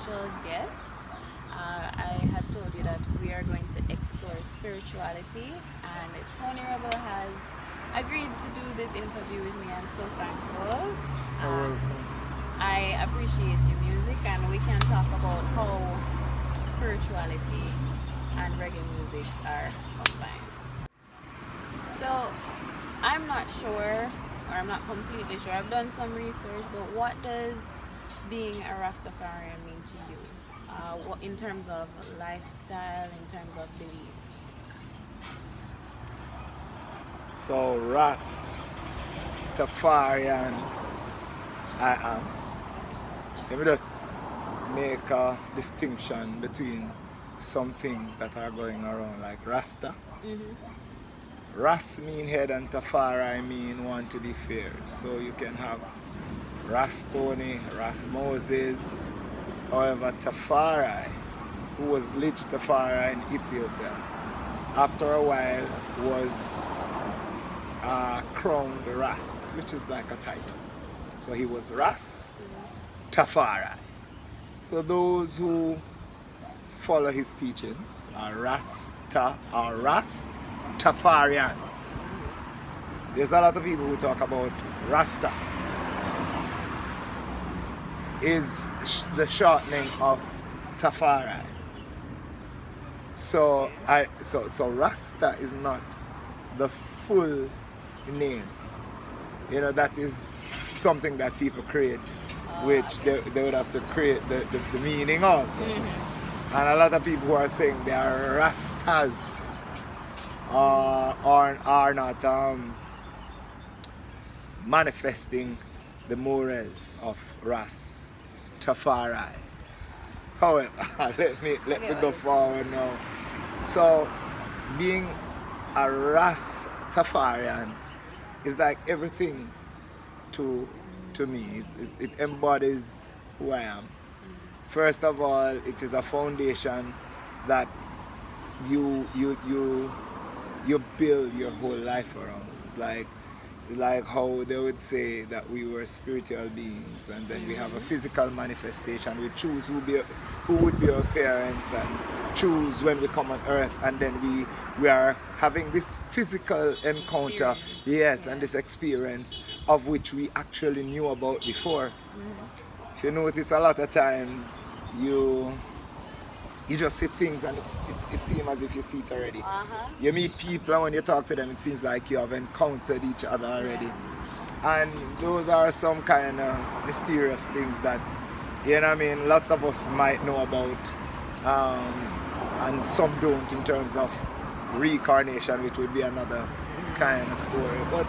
special guest. I had told you that we are going to explore spirituality, and Tony Rebel has agreed to do this interview with me. I'm so thankful. Um, I appreciate your music, and we can talk about how spirituality and reggae music are combined. So, I'm not sure, or I'm not completely sure. I've done some research, but what does being a Rastafarian mean to you? In terms of lifestyle, in terms of beliefs? So Ras Tafarian I am. Let me just make a distinction between some things that are going around, like Rasta. Ras mean head and Tafari mean one to be feared. So you can have Ras Tony, Ras Moses. However, Tafari, who was Lich Tafari in Ethiopia, after a while was crowned Ras, which is like a title. So he was Ras Tafari. So those who follow his teachings are Ras Tafarians. There's a lot of people who talk about Rasta is the shortening of Tafari. So Rasta is not the full name. You know, that is something that people create, which they would have to create the meaning also. And a lot of people who are saying they are Rastas are not manifesting the mores of Ras Tafari. However, let me go forward now. So being a Ras Tafarian is like everything to me. It embodies who I am. First of all, it is a foundation that you build your whole life around. It's like how they would say that we were spiritual beings, and then we have a physical manifestation. We choose who would be our parents, and choose when we come on earth, and then we are having this physical encounter, yes, and this experience of which we actually knew about before. If you notice, a lot of times you just see things and it seems as if you see it already. You meet people and when you talk to them it seems like you have encountered each other already. And those are some kind of mysterious things that, you know what I mean, lots of us might know about, and some don't, in terms of reincarnation, which would be another kind of story. But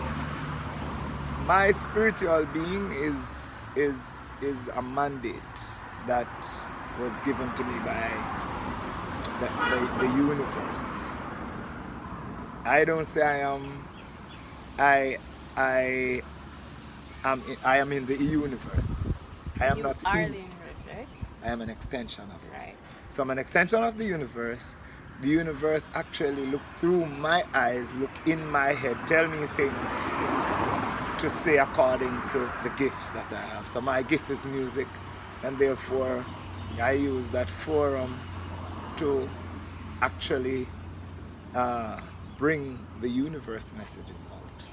my spiritual being is a mandate that was given to me by the universe. I don't say I am in the universe. I am not are in the universe, right? I am an extension of it. Right. So I'm an extension of the universe. The universe actually look through my eyes, look in my head, tell me things to say according to the gifts that I have. So my gift is music, and therefore I use that forum to actually bring the universe messages out.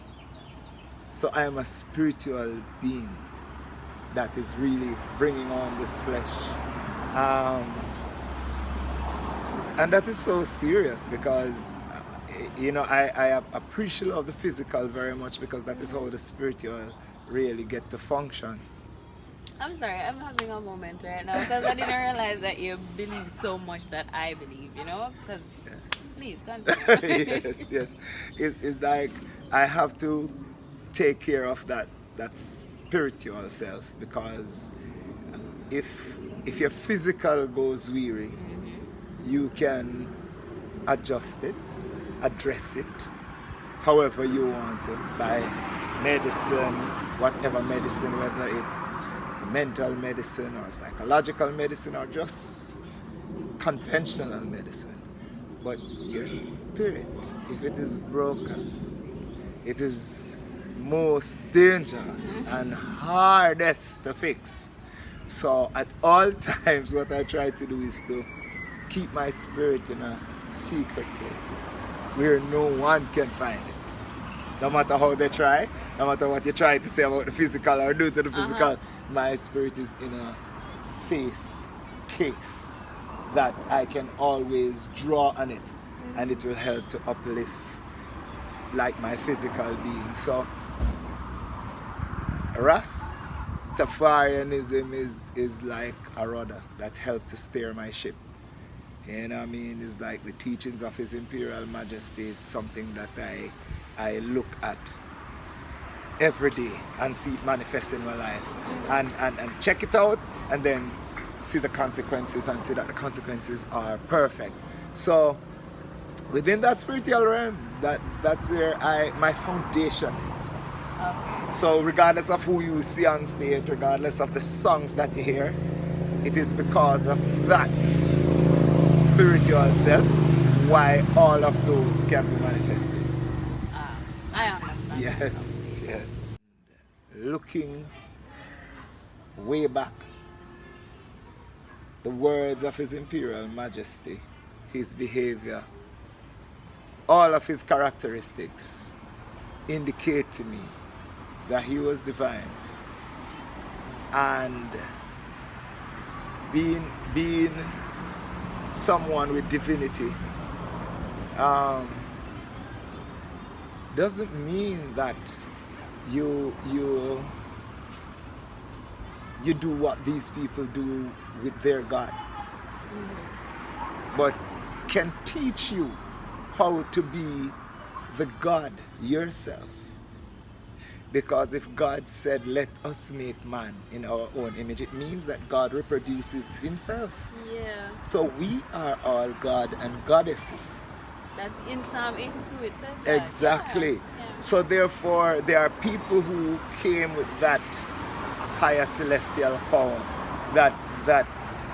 So I am a spiritual being that is really bringing on this flesh. And that is so serious because, you know, I appreciate of the physical very much, because that is how the spiritual really get to function. I'm sorry, I'm having a moment right now because I didn't realize that you believe so much that I believe, you know? Because, please, continue. Yes. It's like I have to take care of that spiritual self, because if your physical goes weary, you can adjust it, address it however you want to, by medicine, whatever medicine, whether it's mental medicine or psychological medicine or just conventional medicine. But your spirit, if it is broken, it is most dangerous and hardest to fix. So at all times, what I try to do is to keep my spirit in a secret place where no one can find it. No matter how they try, no matter what you try to say about the physical or do to the physical, my spirit is in a safe case that I can always draw on it, and it will help to uplift like my physical being. So Rastafarianism is like a rudder that helped to steer my ship. You know what I mean? It's like the teachings of His Imperial Majesty is something that I look at every day and see it manifest in my life, and check it out, and then see the consequences and see that the consequences are perfect. So within that spiritual realms, that's where my foundation is. Okay. So regardless of who you see on stage, regardless of the songs that you hear, it is because of that spiritual self why all of those can be manifested. I understand. Yes. Looking way back, the words of His Imperial Majesty, his behavior, all of his characteristics indicate to me that he was divine. And being someone with divinity doesn't mean that you do what these people do with their God, but can teach you how to be the God yourself. Because if God said, let us make man in our own image, it means that God reproduces himself. Yeah. So we are all God and goddesses. That's in Psalm 82 it says that. Exactly. Yeah. So therefore, there are people who came with that higher celestial power that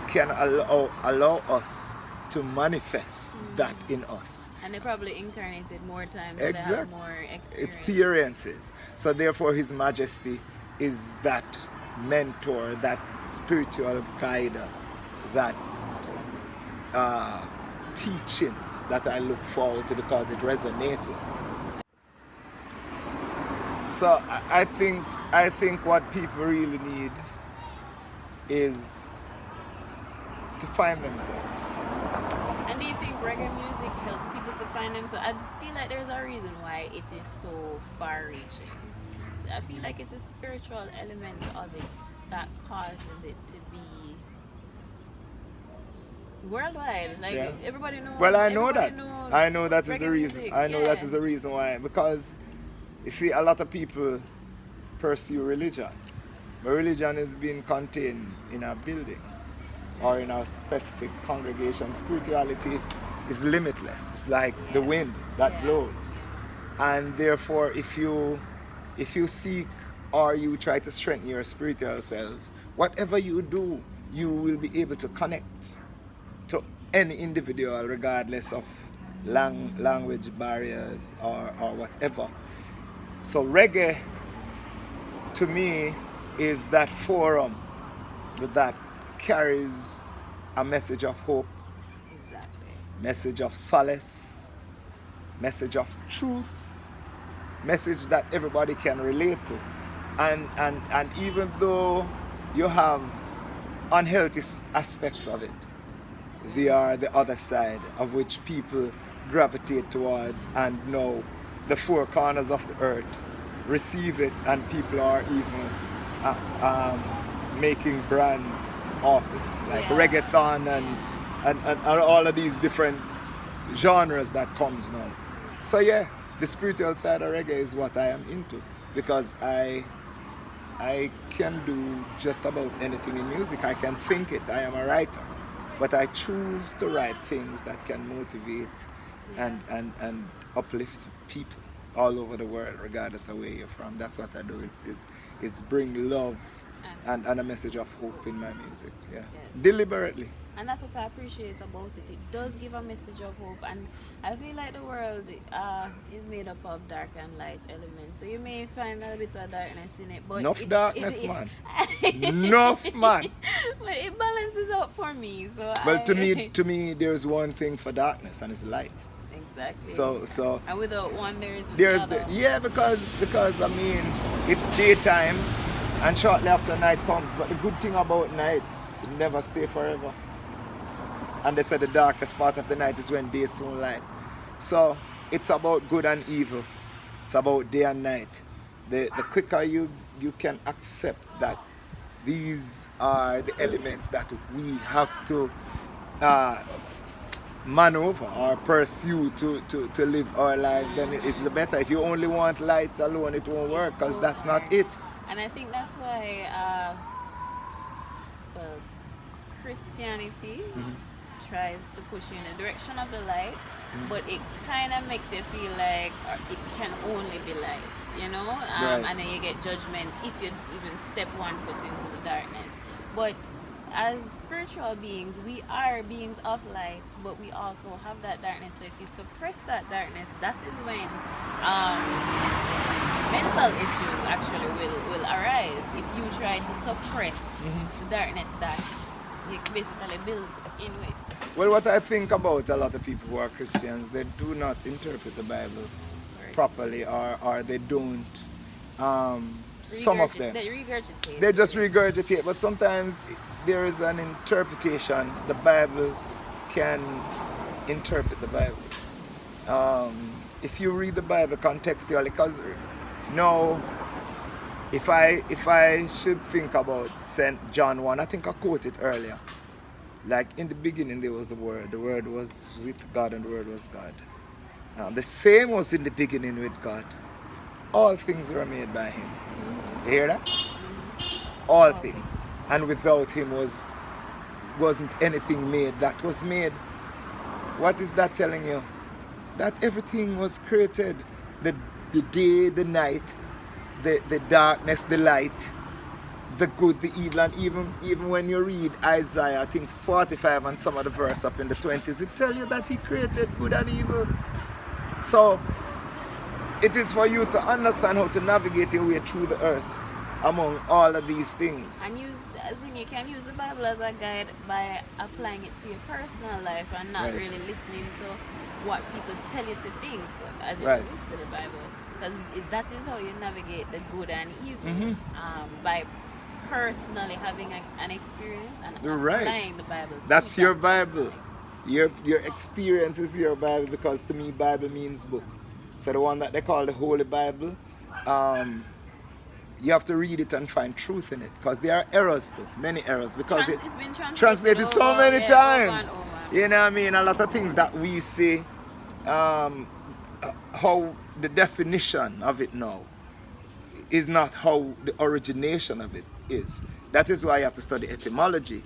can allow us to manifest that in us. And they probably incarnated more times. Exactly. They have more Experiences. So therefore His Majesty is that mentor, that spiritual guide, that teachings that I look forward to because it resonates with me. So I think what people really need is to find themselves. And do you think reggae music helps people to find themselves? I feel like there's a reason why it is so far-reaching. I feel like it's a spiritual element of it that causes it to be worldwide. Like everybody knows. Well, I know that. Knows I know that is the reggae reason. music. I know that is the reason why. Because you see, a lot of people pursue religion, but religion is being contained in a building or in a specific congregation. Spirituality is limitless. It's like the wind that blows, and therefore, if you seek or you try to strengthen your spiritual self, whatever you do, you will be able to connect to any individual, regardless of language barriers or whatever. So reggae, to me, is that forum that carries a message of hope, Exactly. message of solace, message of truth, message that everybody can relate to. And even though you have unhealthy aspects of it, they are the other side of which people gravitate towards, and know the four corners of the earth receive it, and people are even making brands off it, like reggaeton and all of these different genres that comes now. So yeah, the spiritual side of reggae is what I am into, because I can do just about anything in music. I can think it. I am a writer, but I choose to write things that can motivate and uplift people all over the world, regardless of where you're from. That's what I do, is bring love and a message of hope in my music. Yeah, Yes. deliberately. And that's what I appreciate about it. It does give a message of hope, and I feel like the world is made up of dark and light elements. So you may find a bit of darkness in it, but Enough darkness, man. it Enough, man. but it balances out for me. So Well, to me, there's one thing for darkness, and it's light. exactly. So And without one, there is there's another. because I mean it's daytime, and shortly after night comes. But the good thing about night, it never stay forever. And they said the darkest part of the night is when day soon light. So it's about good and evil. It's about day and night. The quicker you can accept that these are the elements that we have to maneuver or pursue to live our lives, then it's the better. If you only want light alone, it won't work, because that's not it. And I think that's why, well, Christianity tries to push you in the direction of the light, but it kind of makes you feel like it can only be light, you know? Right. And then you get judgment if you even step one foot into the darkness. But as spiritual beings, we are beings of light, but we also have that darkness. So if you suppress that darkness, that is when mental issues actually will arise. If you try to suppress the darkness that you basically built in with. Well, what I think about a lot of people who are Christians, they do not interpret the Bible properly, or they don't. Some of them. They regurgitate. They just regurgitate, but sometimes there is an interpretation. The Bible can interpret the Bible. If you read the Bible contextually, because now, if I should think about St. John 1, I think I quoted earlier. Like, in the beginning there was the Word was with God, and the Word was God. The same was in the beginning with God. All things were made by Him. You hear that? All things. And without Him wasn't anything made that was made. What is that telling you? That everything was created. The day, the night, the darkness, the light, the good, the evil, and even when you read Isaiah, I think 45 and some of the verse up in the 20s, it tells you that He created good and evil. So it is for you to understand how to navigate your way through the earth among all of these things. And you can use the Bible as a guide by applying it to your personal life and not really listening to what people tell you to think as you listen to the Bible. Because that is how you navigate the good and evil, by personally having an experience and applying the Bible. That's your Bible. Your experience is your Bible, because to me Bible means book. So the one that they call the Holy Bible, you have to read it and find truth in it, because there are errors too, many errors, because it's been translated so many times. Over. You know what I mean? A lot of things that we say, how the definition of it now is not how the origination of it is. That is why you have to study etymology,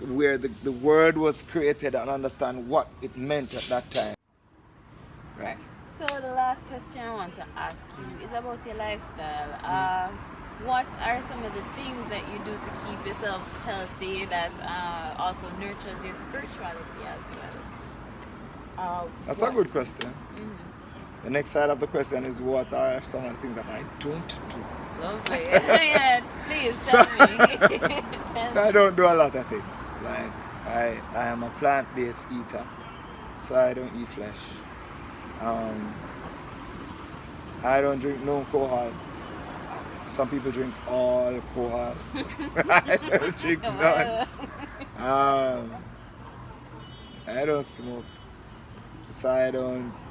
where the word was created, and understand what it meant at that time. Right. So the last question I want to ask you is about your lifestyle. What are some of the things that you do to keep yourself healthy that also nurtures your spirituality as well? That's a good question. The next side of the question is, what are some of the things that I don't do? Lovely. Yeah, please tell me. So I don't do a lot of things. Like, I am a plant-based eater, so I don't eat flesh. I don't drink no alcohol. Some people drink all alcohol. I don't drink none. I don't smoke, so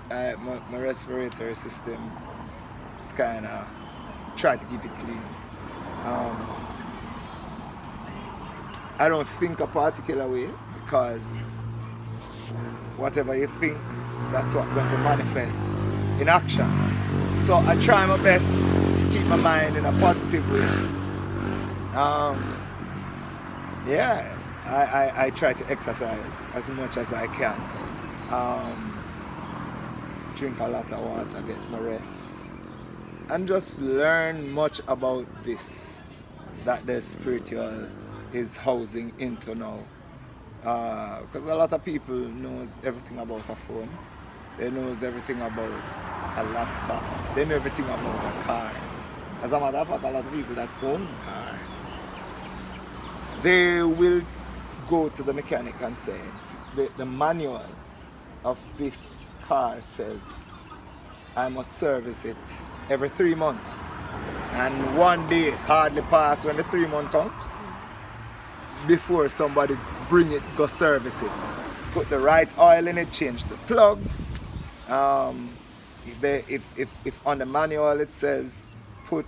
my respiratory system is kind of try to keep it clean. I don't think a particular way, because whatever you think, that's what's going to manifest in action. So I try my best to keep my mind in a positive way. I try to exercise as much as I can. Drink a lot of water, get my rest, and just learn much about this. that the spiritual is housing into now. Because a lot of people knows everything about a phone. They knows everything about a laptop. They know everything about a car. As a matter of fact, a lot of people that own a car, they will go to the mechanic and say, the manual of this car says I must service it every 3 months. And one day hardly pass when the 3 month comes before somebody bring it, go service it. Put the right oil in it, change the plugs. If on the manual it says put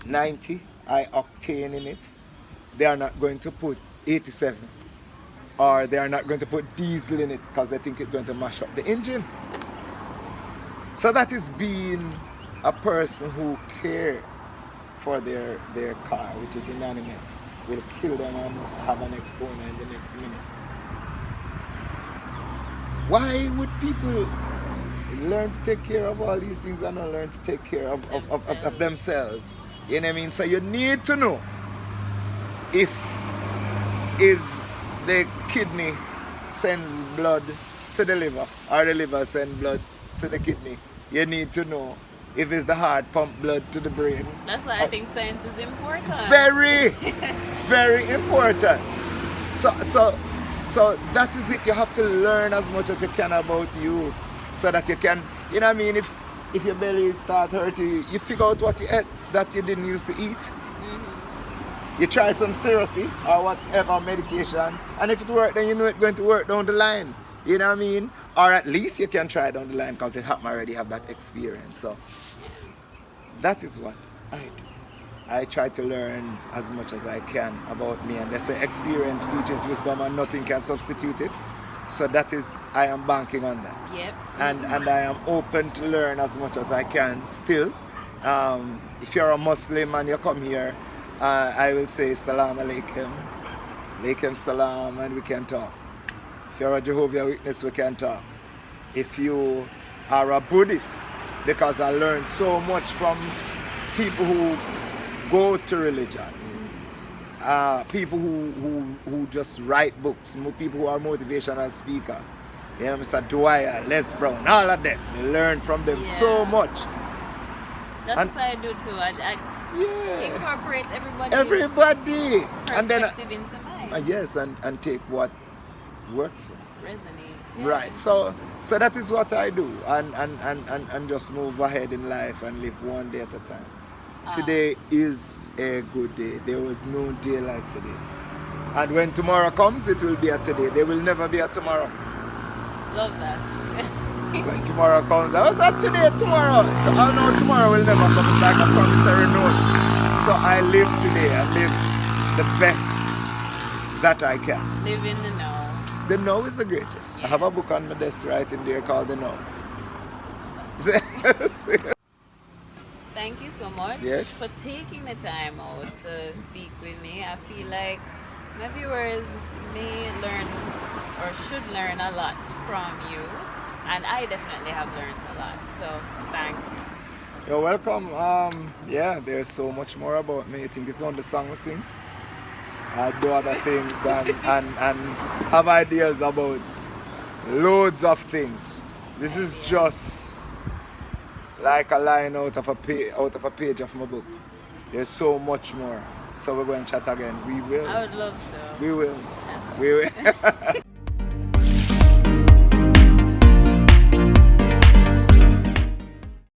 90 high octane in it, they are not going to put 87, or they are not going to put diesel in it because they think it's going to mash up the engine. So that is being a person who care for their car, which is inanimate, will kill them and have an next owner in the next minute. Why would people learn to take care of all these things and not learn to take care of themselves? You know what I mean? So you need to know if is the kidney sends blood to the liver or the liver sends blood to the kidney. You need to know if it's the heart pump blood to the brain. That's why I think science is important. Very, very important. So that is it. You have to learn as much as you can about you, so that you can, you know what I mean, if your belly start hurting, you figure out what you ate that you didn't used to eat. Mm-hmm. You try some Serosy or whatever medication, and if it works, then you know it's going to work down the line. You know what I mean? Or at least you can try down the line because it already have that experience. So that is what I do. I try to learn as much as I can about me, and they say experience teaches wisdom and nothing can substitute it. So that is, I am banking on that. Yep. And I am open to learn as much as I can still. If you're a Muslim and you come here, I will say Salam Alaikum, Alaikum Salam, and we can talk. If you're a Jehovah's Witness, we can talk. If you are a Buddhist, because I learned so much from people who go to religion, people who just write books, people who are motivational speakers. You know, Mr. Dwyer, Les Brown, all of them. I learn from them so much. That's what I do too. I incorporate everybody. And then into mine. yes, and take what works for me. Resonates. Yeah. Right. So that is what I do, and just move ahead in life and live one day at a time. Today is a good day. There was no day like today. And when tomorrow comes, it will be a today. There will never be a tomorrow. Love that. When tomorrow comes, I was at today, tomorrow. I know tomorrow will never come. It's like a promissory note. So I live today. I live the best that I can. Live in the know. The know is the greatest. Yeah. I have a book on my desk right in there called The Know. Thank you so much for taking the time out to speak with me. I feel like my viewers may learn or should learn a lot from you, and I definitely have learned a lot, so thank you. You're welcome. There's so much more about me. I think it's on the song we sing. I do other things and have ideas about loads of things. This is just like a line out of a page of my book. There's so much more. So we're going to chat again. We will. I would love to. We will. We will.